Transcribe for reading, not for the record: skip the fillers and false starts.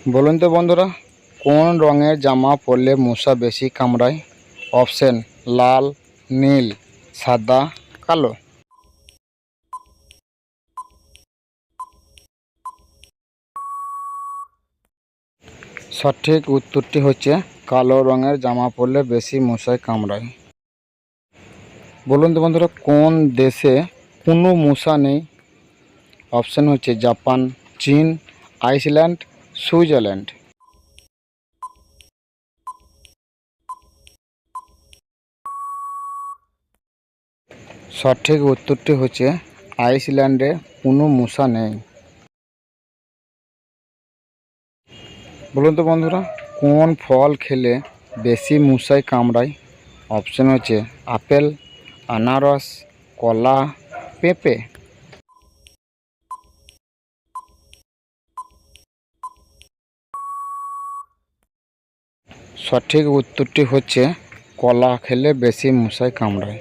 বলুন তো বন্ধুরা, কোন রঙের জামা পরলে মশা বেশি কামড়ায়? অপশন লাল, নীল, সাদা, কালো। সঠিক উত্তরটি হচ্ছে কালো রঙের জামা পরলে বেশি মশায় কামড়ায়। বলুন তো বন্ধুরা, কোন দেশে কোনো মশা নেই? অপশন হচ্ছে জাপান, চীন, আইসল্যান্ড, সুইজারল্যান্ড। সঠিক উত্তরটি হচ্ছে আইসল্যান্ডে কোনো মশা নেই। বলুন তো বন্ধুরা, কোন ফল খেলে বেশি মশায় কামড়ায়? অপশন হচ্ছে আপেল, আনারস, কলা, পেঁপে। সঠিক উত্তরটি হচ্ছে কলা খেলে বেশি মশায় কামড়ায়।